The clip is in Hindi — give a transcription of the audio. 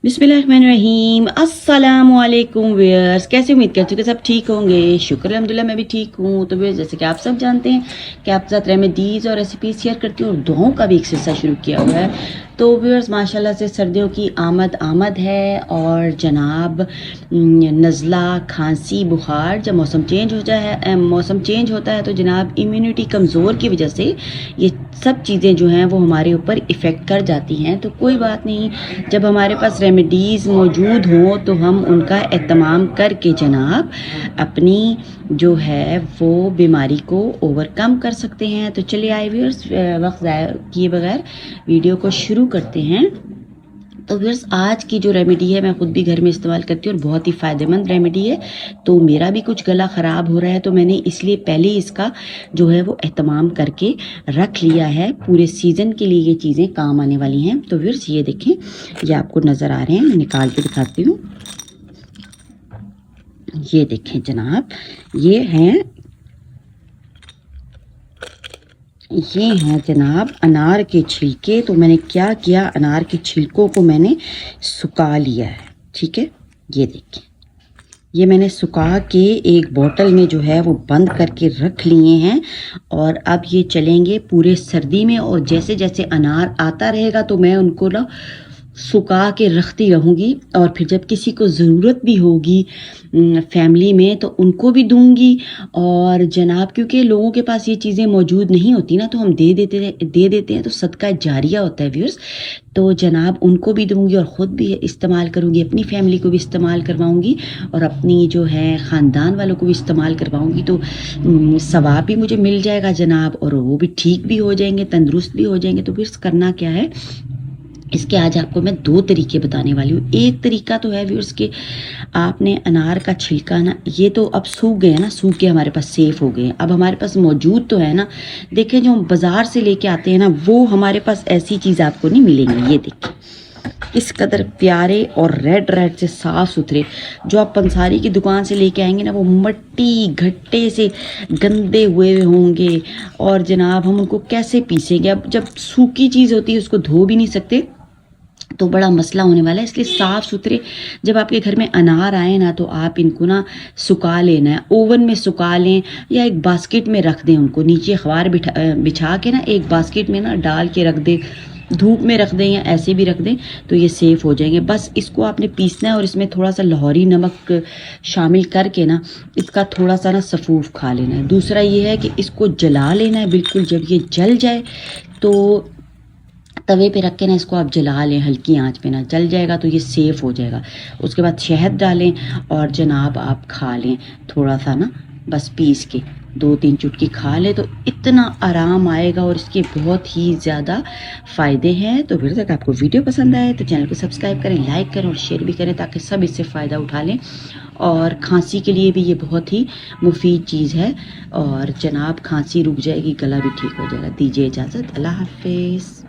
बिस्मिल्लाहिर्रहमानिर्रहीम अस्सलामुअलैकुम व्यूअर्स, कैसे उम्मीद करती हूँ कि सब ठीक होंगे। शुक्र अल्हम्दुलिल्लाह मैं भी ठीक हूँ। तो व्यूअर्स, जैसे कि आप सब जानते हैं कि आप साथ रेमेडीज़ और रेसिपीज़ शेयर करती हूँ और दुआओं का भी एक सिलसिला शुरू किया हुआ है। तो व्यूअर्स, माशाल्लाह से सर्दियों की आमद है और जनाब नज़ला, खांसी, बुखार, जब मौसम चेंज होता है तो जनाब इम्यूनिटी कमज़ोर की वजह से ये सब चीज़ें जो हैं वो हमारे ऊपर इफ़ेक्ट कर जाती हैं। तो कोई बात नहीं, जब हमारे पास रेमेडीज़ मौजूद हों तो हम उनका एहतमाम करके जनाब अपनी जो है वो बीमारी को ओवरकम कर सकते हैं। तो चलिए आए व्यूअर्स, वक्त ज़ाया किए बगैर वीडियो को शुरू करते हैं। तो व्यूअर्स, आज की जो रेमेडी है मैं ख़ुद भी घर में इस्तेमाल करती हूँ और बहुत ही फ़ायदेमंद रेमेडी है। तो मेरा भी कुछ गला ख़राब हो रहा है तो मैंने इसलिए पहले इसका जो है वो एहतमाम करके रख लिया है। पूरे सीज़न के लिए ये चीज़ें काम आने वाली हैं। तो व्यूअर्स, ये देखें, ये आपको नज़र आ रहे हैं, मैं निकाल के दिखाती हूँ। ये देखें जनाब, ये हैं जनाब अनार के छिलके। तो मैंने क्या किया, अनार के छिलकों को मैंने सुखा लिया है। ठीक है, ये देखिए, ये मैंने सुखा के एक बोतल में जो है वो बंद करके रख लिए हैं। और अब ये चलेंगे पूरे सर्दी में, और जैसे जैसे अनार आता रहेगा तो मैं उनको ना सुखा के रखती रहूँगी, और फिर जब किसी को ज़रूरत भी होगी फैमिली में तो उनको भी दूंगी। और जनाब, क्योंकि लोगों के पास ये चीज़ें मौजूद नहीं होती ना, तो हम दे देते हैं तो सदका जारिया होता है व्यूअर्स। तो जनाब उनको भी दूंगी और ख़ुद भी इस्तेमाल करूँगी, अपनी फैमिली को भी इस्तेमाल करवाऊँगी और अपनी जो है ख़ानदान वालों को भी इस्तेमाल करवाऊँगी। तो सवाब भी मुझे मिल जाएगा जनाब, और वो भी ठीक भी हो जाएंगे, तंदुरुस्त भी हो जाएंगे। तो व्यूअर्स, करना क्या है, इसके आज आपको मैं दो तरीके बताने वाली हूँ। एक तरीका तो है व्यूअर्स कि आपने अनार का छिलका ना, ये तो अब सूख गए ना, सूख के हमारे पास सेफ हो गए हैं। अब हमारे पास मौजूद तो है ना, देखें जो हम बाज़ार से लेके आते हैं ना, वो हमारे पास ऐसी चीज़ आपको नहीं मिलेंगी। ये देखिए, इस कदर प्यारे और रेड से साफ़ सुथरे, जो आप पंसारी की दुकान से लेके आएंगे ना, वो मट्टी घट्टे से गंदे हुए होंगे। और जनाब हम उनको कैसे पीसेंगे, अब जब सूखी चीज़ होती है उसको धो भी नहीं सकते, तो बड़ा मसला होने वाला है। इसलिए साफ़ सुथरे जब आपके घर में अनार आए ना, तो आप इनको ना सुखा लेना है, ओवन में सुखा लें या एक बास्केट में रख दें। उनको नीचे अखबार बिछा के ना एक बास्केट में ना डाल के रख दें, धूप में रख दें या ऐसे भी रख दें, तो ये सेफ़ हो जाएंगे। बस इसको आपने पीसना है और इसमें थोड़ा सा लाहौरी नमक शामिल करके ना इसका थोड़ा सा ना सफ़ूफ खा लेना है। दूसरा ये है कि इसको जला लेना है बिल्कुल। जब ये जल जाए तो तवे पे रख के ना इसको आप जला लें, हल्की आंच पे ना, जल जाएगा तो ये सेफ़ हो जाएगा। उसके बाद शहद डालें और जनाब आप खा लें थोड़ा सा ना, बस पीस के 2-3 चुटकी खा लें तो इतना आराम आएगा और इसके बहुत ही ज़्यादा फ़ायदे हैं। तो फिर तक आपको वीडियो पसंद आए तो चैनल को सब्सक्राइब करें, लाइक करें और शेयर भी करें, ताकि सब इससे फ़ायदा उठा लें। और खांसी के लिए भी ये बहुत ही मुफीद चीज़ है। और जनाब खांसी रुक जाएगी, गला भी ठीक हो जाएगा। दीजिए इजाज़त, अल्लाह हाफिज़।